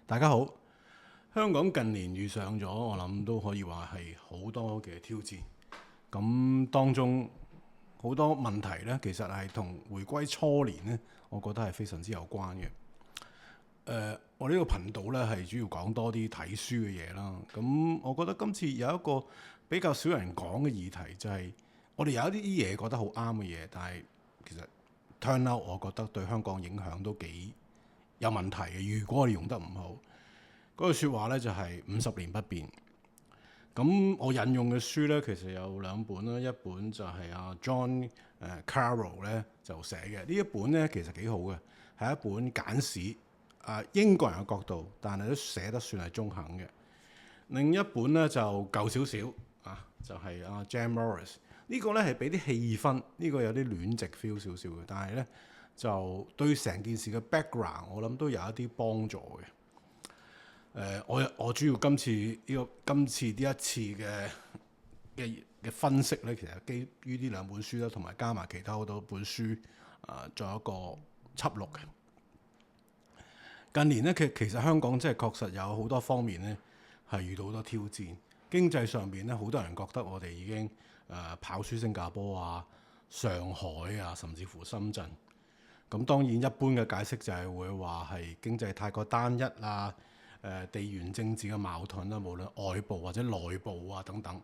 大家好，香港近年遇上咗，我諗都可以話係好多嘅挑戰。咁當中好多問題呢，其實係同回歸初年呢，我覺得係非常之有關嘅。我呢個頻道呢係主要講多啲睇書嘅嘢啦。咁我覺得今次有一個比較少人講嘅議題，就係我哋有一啲嘢覺得好啱嘅嘢，但係其實 turn out 我覺得對香港影響都幾有問題嘅。如果我哋用得唔好，嗰句説話呢就係50年不變。咁我引用嘅書呢，其實有兩本啦，一本就係阿 John Carroll 咧就寫嘅，呢一本呢，其實幾好嘅，係一本簡史，英國人嘅角度，但係都寫得算係中肯嘅。另一本呢，就舊少少就係阿 Jam Morris， 呢個呢係俾啲氣氛，呢個有啲戀殖 feel 少少嘅，但係呢，就對成件事嘅 background，我諗都有一啲幫助嘅。我主要今次呢一次嘅分析咧，其實基於呢兩本書啦，同埋加埋其他好多本書作一個輯錄嘅。近年咧，其實香港即係確實有好多方面咧係遇到好多挑戰。經濟上邊咧，好多人覺得我哋已經跑輸新加坡啊、上海啊，甚至乎深圳。咁當然一般嘅解釋就係會話係經濟太過單一啊。地緣政治嘅矛盾啦，無論外部或者內部啊等等，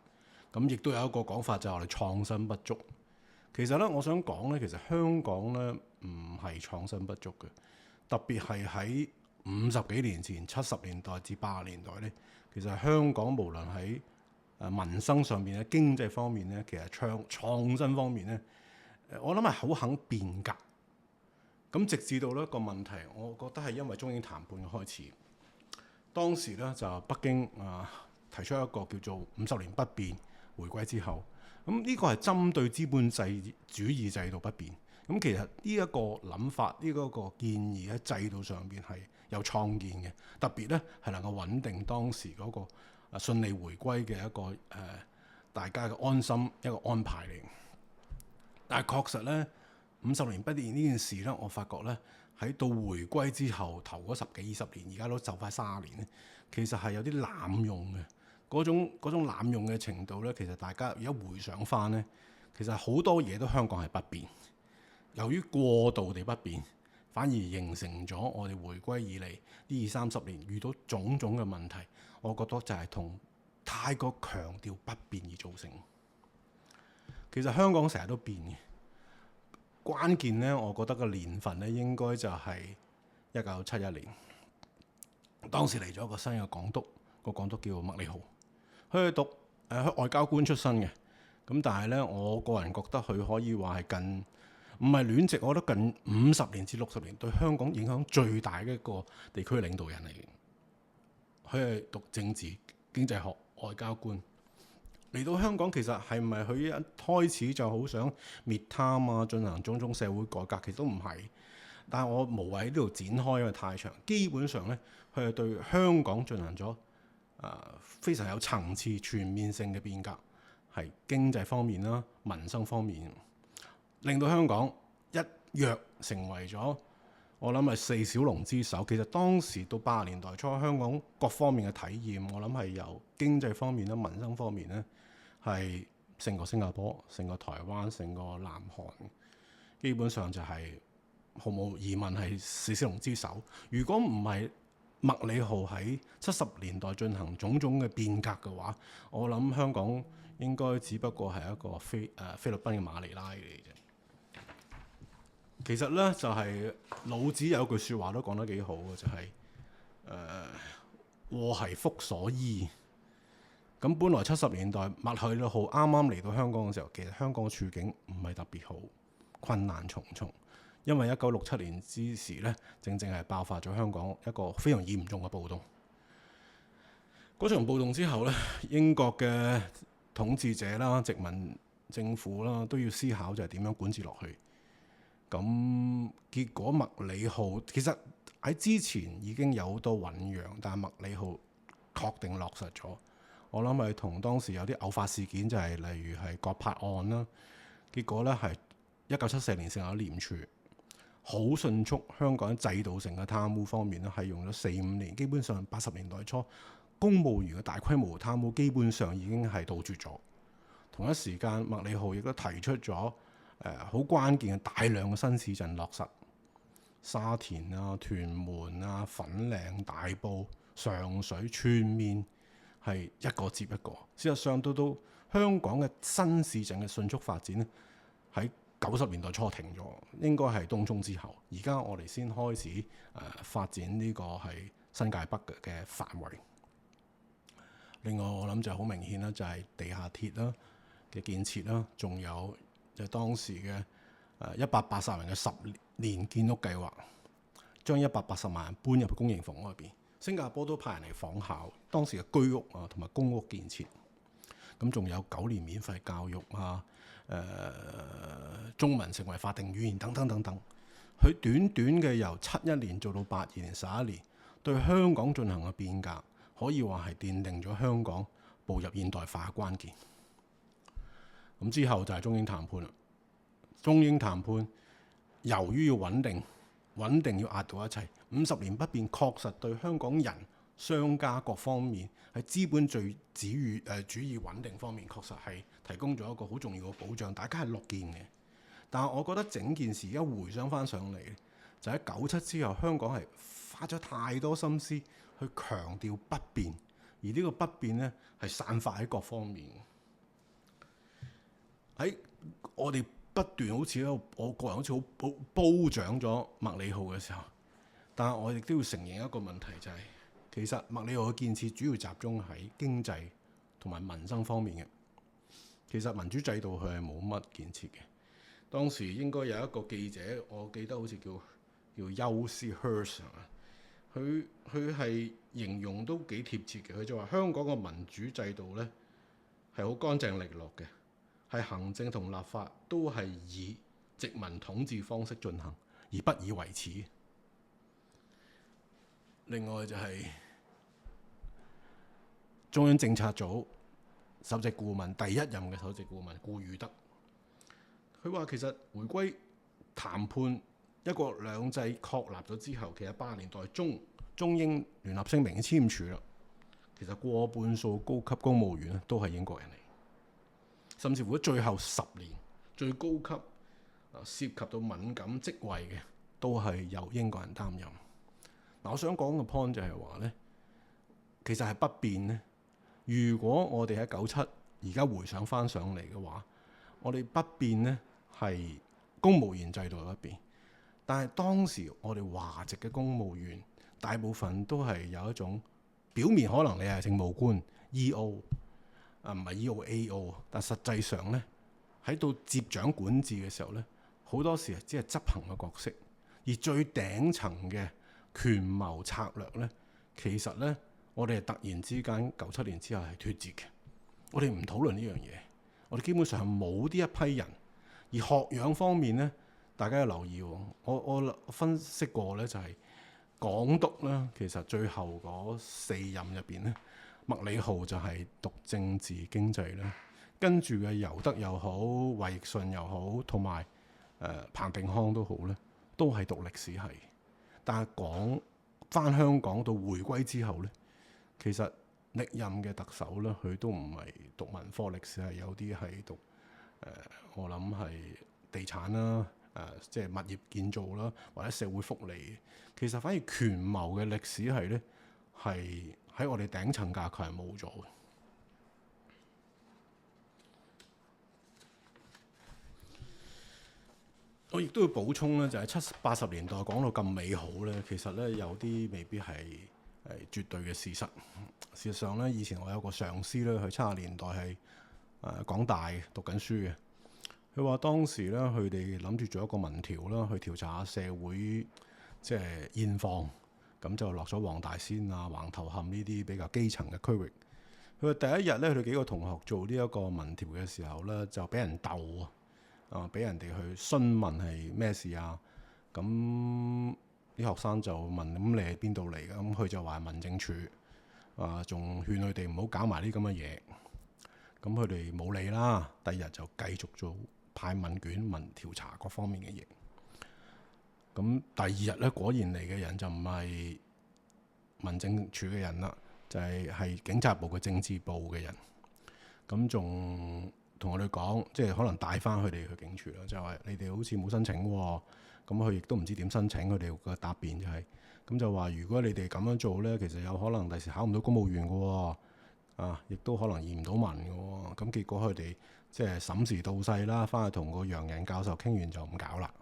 咁亦都有一個講法就係我哋創新不足。其實咧，我想講咧，其實香港咧唔係創新不足嘅，特別係喺50幾年前70年代至80年代咧，其實香港無論喺民生上面咧、經濟方面咧，其實創新方面咧，我諗係好肯變革。咁直至到呢個問題，我覺得係因為中英談判嘅開始。當時咧就北京提出一個叫做50年不變，回歸之後，咁呢個係針對資本主義制度不變。咁其實呢一個諗法，呢一個建議喺制度上邊係有創建嘅，特別咧係能夠穩定當時嗰個順利回歸嘅一個大家嘅安心一個安排嚟。但係確實咧，50年不變呢件事咧，我發覺咧。喺到回歸之後，頭嗰10幾20年，而家都就快30年咧，其實係有啲濫用嘅嗰種濫用嘅程度咧。其實大家而家回想翻咧，其實好多嘢都香港係不變。由於過度地不變，反而形成咗我哋回歸以嚟呢20-30年遇到種種嘅問題。我覺得就係同太過強調不變而造成。其實香港成日都變嘅。關鍵咧，我覺得個年份咧應該就係1971年，當時嚟咗一個新嘅港督，個港督叫麥理浩，佢係讀外交官出身嘅，咁但係咧，我個人覺得佢可以話係近唔係戀殖，我覺得近50年至60年對香港影響最大嘅一個地區領導人嚟嘅。佢係讀政治經濟學外交官。嚟到香港，其實係唔係佢一開始就好想滅貪啊，進行種種社會改革？其實都唔係。但係我無謂喺呢度展開，因為太長。基本上咧，佢係對香港進行咗非常有層次、全面性嘅變革，係經濟方面啦、民生方面，令到香港一躍成為咗我諗係4小龍之首。其實當時到80年代初，香港各方面嘅體驗，我諗係由經濟方面啦、民生方面咧。係勝過新加坡、勝過台灣、勝過南韓，基本上就係毫無疑問係4小龍之首。如果唔係麥理浩喺70年代進行種種嘅變革嘅話，我諗香港應該只不過係一個菲律賓嘅馬尼拉嚟嘅啫。其實咧就係老子有句説話都講得幾好嘅，就係禍兮福所依。咁本來70年代麥理浩啱啱嚟到香港嘅時候，其實香港嘅處境唔係特別好，困難重重。因為1967年之時咧，正正係爆發咗香港一個非常嚴重嘅暴動。嗰場暴動之後咧，英國嘅統治者啦、殖民政府啦，都要思考就係點樣管治落去。咁結果麥理浩其實喺之前已經有好多醖釀，但係麥理浩確定落實咗。我諗係同當時有啲偶發事件，就係例如係葛柏案啦。結果咧係1974年成立廉署，好迅速。香港制度性嘅貪污方面咧，係用咗4-5年，基本上80年代初公務員嘅大規模貪污基本上已經係杜絕咗。同一時間，麥理浩亦都提出咗好關鍵嘅大量嘅新市鎮落實，沙田啊、屯門啊、粉嶺、大埔、上水全面係一個接一個。事實上，到香港嘅新市鎮嘅迅速發展咧，喺90年代初停咗，應該係東涌之後。而家我哋先開始發展呢個係新界北嘅範圍。另外，我諗就好明顯啦，就係地下鐵啦嘅建設啦，仲有就係當時嘅180萬嘅10年建屋計劃，將180萬人搬入去公營房屋入邊。新加坡都派人嚟仿效當時嘅居屋啊同埋公屋建設。咁仲有9年免費教育啊，中文成為法定語言等等等等。佢短短嘅由71年做到82年11年，對香港進行嘅變革，可以話係奠定咗香港步入現代化嘅關鍵。咁之後就係中英談判啦。中英談判由於要穩定要壓到一切，50年不變確實對香港人、商家各方面喺資本主義穩定方面確實係提供咗一個好重要嘅保障，大家係樂見嘅。但係我覺得整件事而家回想翻上嚟，就喺97之後，香港係花咗太多心思去強調不變，而呢個不變呢係散發喺各方面。喺我哋不斷好似我個人好似好褒獎咗麥理浩嘅時候，但係我亦都要承認一個問題，就係其實麥理浩嘅建設主要集中喺經濟同埋民生方面嘅。其實民主制度佢係冇乜建設嘅。當時應該有一個記者，我記得好似叫休斯 Hurst 啊，佢係形容都幾貼切嘅。佢就話香港嘅民主制度咧係好乾淨利落嘅，係行政同立法都係以殖民統治方式進行，而不以為恥。另外就係中央政策組首席顧問第一任嘅首席顧問顧汝德，佢話其實回歸談判一國兩制確立咗之後，其實80年代中英聯合聲明已經簽署啦。其實過半數高級公務員都係英國人嚟，甚至乎最後10年最高級涉及到敏感職位嘅都係由英國人擔任。我想講嘅 point 就係話咧，其實係不變咧。如果我哋喺97而家回想翻上嚟嘅話，我哋不變咧係公務員制度不變，但係當時我哋華籍嘅公務員大部分都係有一種表面可能你係政務官 E.O. 唔係 E.O.A.O. 但實際上咧喺到接掌管治嘅時候咧，好多時只係執行嘅角色，而最頂層嘅權謀策略咧，其實咧我哋係突然之間97年之後係脫節嘅。我哋唔討論呢樣嘢，我哋基本上係冇呢一批人。而學養方面咧，大家要留意喎。我分析過咧，就係港督咧，其實最後嗰4任入邊咧，麥理浩就係讀政治經濟啦，跟住嘅尤德又好，衛奕信又好，同埋彭定康都好咧，都係讀歷史系。但係講翻香港到回歸之後咧，其實歷任嘅特首咧，佢都唔係讀文科歷史，係有啲係讀我諗係地產啦，即係物業建造啦，或者社會福利。其實反而權謀嘅歷史係咧，係喺我哋頂層架構係冇咗嘅。我亦都要補充咧，就係70、80年代講到咁美好咧，其實咧有啲未必係絕對嘅事實。事實上咧，以前我有個上司咧，佢70年代係港大讀緊書嘅。佢話當時咧，佢哋諗住做一個民調啦，去調查下社會即係現況，咁就落咗黃大仙啊、橫頭磡呢啲比較基層嘅區域。佢話第一日咧，佢哋幾個同學做呢一個民調嘅時候咧，就俾人鬥啊，俾人哋去詢問係咩事啊。咁啲學生就問：咁你係邊度嚟嘅？咁佢就話民政處，仲勸佢哋唔好搞埋啲咁嘅嘢。咁佢哋冇理啦。第二日就繼續做派問卷、問調查各方面嘅嘢。咁第二日咧，果然嚟嘅人就唔係民政處嘅人啦，就係警察部嘅政治部嘅人。咁仲同我哋講，即係可能帶翻佢哋去警署啦，就話你哋好似冇申請喎。咁佢亦都唔知點申請，佢哋個答辯就係咁就話，如果你哋咁樣做咧，其實有可能第時考唔到公務員嘅喎，亦都可能驗唔到文嘅喎。咁結果佢哋即係審時度勢啦，翻去同個楊仁教授傾完就唔搞啦。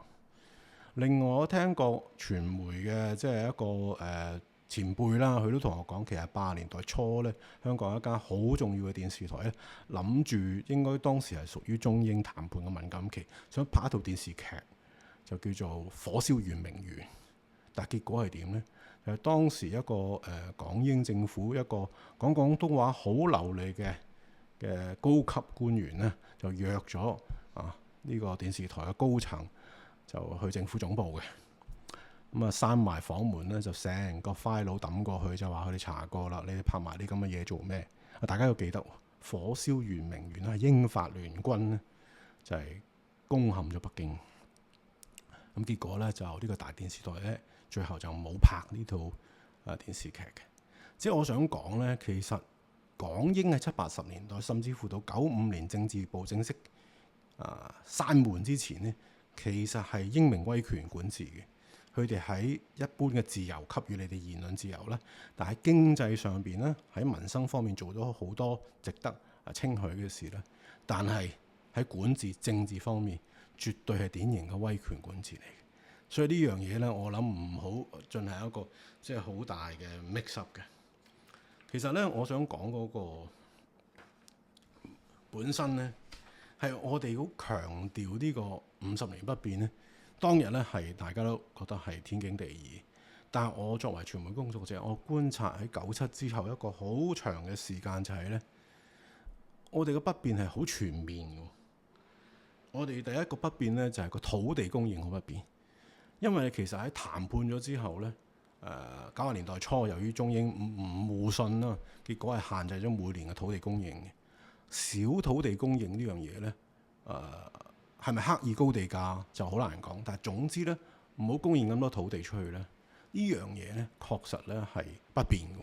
另外我聽過傳媒嘅即係一個前輩啦，佢都同我講，其實80年代初咧，香港有一間好重要嘅電視台咧，諗住應該當時係屬於中英談判嘅敏感期，想拍一套電視劇，就叫做《火燒圓明園》。但結果係點呢？就係當時一個港英政府一個講廣東話好流利嘅高級官員呢，就約咗呢個電視台嘅高層就去政府總部嘅。咁閂埋房門咧，就成個 file 抌過去，就話佢哋查過啦。你哋拍埋啲咁嘅嘢做咩？大家要記得，火燒圓明園係英法聯軍咧，就係攻陷咗北京。咁結果咧，就呢個大電視台咧，最後就冇拍呢套電視劇嘅。即係我想講咧，其實港英喺70、80年代，甚至乎到95年政治部正式閂門之前呢，其實係英明威權管治嘅。佢哋喺一般嘅自由給予你哋言論自由啦，但喺經濟上邊咧，喺民生方面做咗好多值得稱許嘅事咧。但係喺管治政治方面，絕對係典型嘅威權管治嚟嘅。所以呢樣嘢咧，我諗唔好進行一個即係好大嘅 mix up 嘅。其實咧，我想講嗰個本身咧，係我哋好強調呢個50年不變咧。當日咧係大家都覺得係天經地義，但係我作為傳媒工作者，我觀察喺97之後一個好長嘅時間就係咧，我哋嘅不變係好全面嘅。我哋第一個不變咧就係個土地供應好不變，因為其實喺談判咗之後咧，90年代初由於中英唔互信啦，結果係限制咗每年嘅土地供應嘅。少土地供應呢樣嘢咧，係咪刻意高地價就好難講，但係總之咧，唔好供應咁多土地出去咧，呢樣嘢咧確實咧係不變嘅。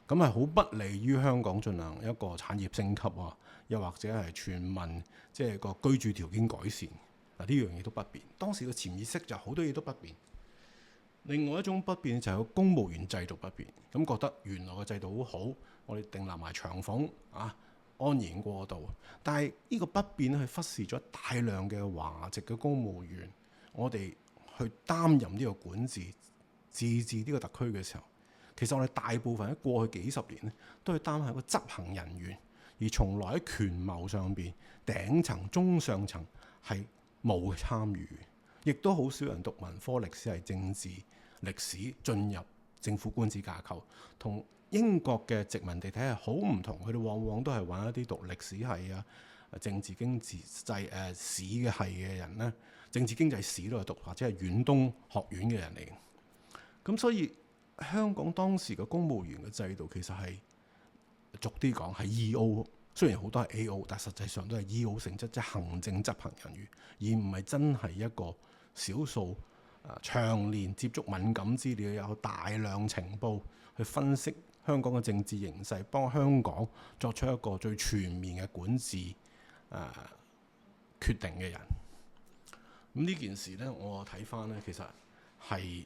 咁係好不利於香港進行一個產業升級啊，又或者係全民即係個居住條件改善呢樣嘢都不變。當時嘅潛意識就好多嘢都不變。另外一種不變就係個公務員制度不變，咁覺得原來嘅制度好好，我哋訂立埋長俸安然過渡，但係呢個不變係忽視咗大量嘅華籍嘅公務員，我哋去擔任呢個管治、自治呢個特區嘅時候，其實我哋大部分喺過去幾十年咧，都係擔任一個執行人員，而從來喺權謀上邊頂層、中上層係冇參與，亦都好少人讀文科歷史係政治歷史進入政府官子架構，同英國嘅殖民地體系好唔同，佢哋往往都係揾一啲讀歷史系政治經濟史嘅系嘅人咧，政治經濟史都係讀，或者係遠東學院嘅人嚟。咁所以香港當時嘅公務員嘅制度其實係俗啲講係 E.O.， 雖然好多係 A.O.， 但實際上都係 E.O. 性質，即係行政執行人員，而唔係真係一個少數長年接觸敏感資料、有大量情報去分析香港嘅政治形勢，幫香港作出一個最全面嘅管治決定嘅人。咁呢件事呢，我睇翻呢，其實係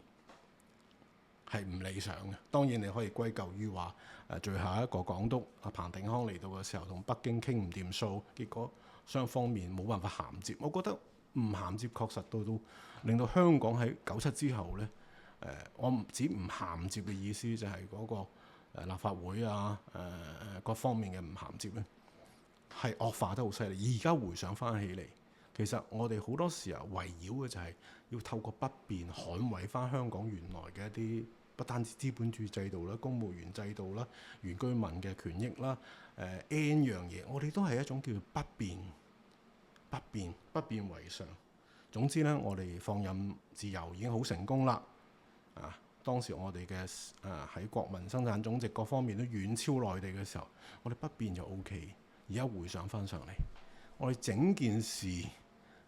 唔理想嘅。當然你可以歸咎於話最後一個港督彭定康嚟到嘅時候，同北京傾唔掂數，結果雙方面冇辦法銜接。我覺得唔銜接確實到令到香港喺97之後呢，我唔止唔銜接嘅意思，就係嗰個立法會各方面嘅唔銜接咧，係惡化得好犀利。而家回想翻起嚟，其實我哋好多時候圍繞嘅就係要透過不變捍衛翻香港原來嘅一啲，不單止資本主義制度啦、公務員制度啦、原居民嘅權益啦，N 樣嘢，我哋都係一種叫做不變、不變為上。總之咧，我哋放任自由已經好成功啦。當時我哋嘅喺國民生產總值各方面都遠超內地嘅時候，我哋不變就 OK。而家回想翻上嚟，我哋整件事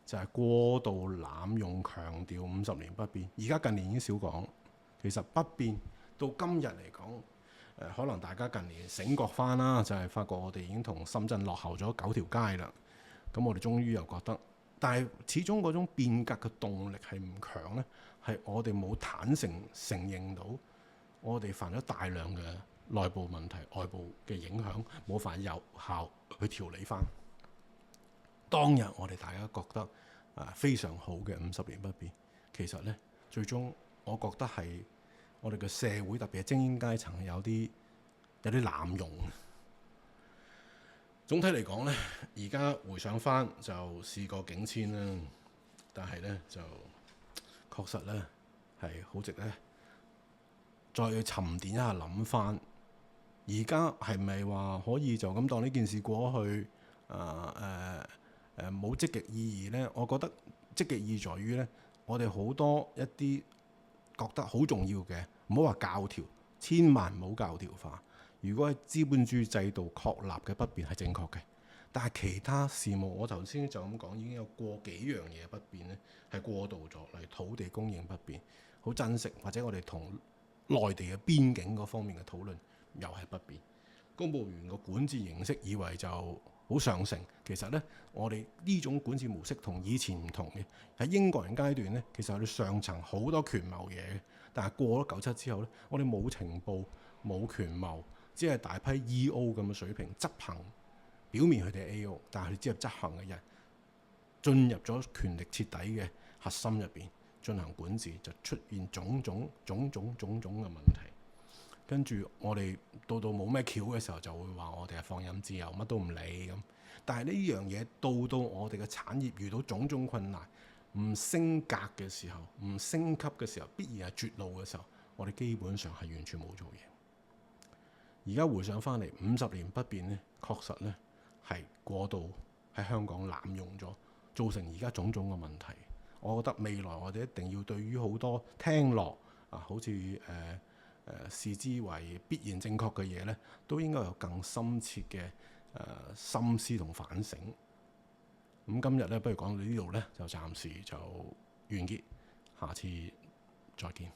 就係過度濫用強調50年不變。而家近年已經少講，其實不變到今日嚟講，可能大家近年醒覺翻啦，就係發覺我哋已經同深圳落後咗9條街啦。咁我哋終於又覺得，但係始終嗰種變革嘅動力係唔強呢，係我哋冇坦誠承認到我哋犯咗大量嘅內部問題、外部嘅影響，冇法有效去調理翻。當日我哋大家覺得非常好嘅50年不變，其實呢，最終我覺得係我哋嘅社會，特別係精英階層有啲濫用。總體嚟講呢，而家回想翻就事過境遷啦，但係呢，就確實呢係好值得再去沉澱一下諗翻。而家係咪話可以就咁當呢件事過去？冇積極意義呢？我覺得積極意義在於呢，我哋好多一啲覺得好重要嘅，唔好話教條，千萬唔好教條化。如果係資本主義制度確立嘅不變係正確嘅，但係其他事務，我頭先就咁講，已經有過幾樣嘢不變呢，係過渡咗。例如土地供應不變，好珍惜，或者我哋同內地嘅邊境嗰方面嘅討論又係不變。公務員個管治形式以為就好上乘，其實呢，我哋呢種管治模式同以前唔同嘅。喺英國人階段呢，其實我哋上層好多權謀嘢嘅，但係過咗97之後呢，我哋冇情報、冇權謀，只係大批 E.O. 咁嘅水平執行。表面佢哋係 A.O.， 但係佢只係執行嘅人進入咗權力徹底嘅核心入邊進行管治，就出現種種嘅問題。跟住我哋到冇咩橋嘅時候，就會話我哋係放任自由，乜都唔理咁。但係呢樣嘢到我哋嘅產業遇到種種困難，唔升格嘅時候，唔升級嘅時候，必然係絕路嘅時候，我哋基本上係完全冇做嘢。而家回想翻嚟，50年不變呢，確實呢係過度喺香港濫用咗，造成而家種種嘅問題。我覺得未來我哋一定要對於好多聽落好似視之為必然正確嘅嘢呢，都應該有更深切嘅心思同反省。咁今日呢，不如講到呢度呢，就暫時就完結，下次再見。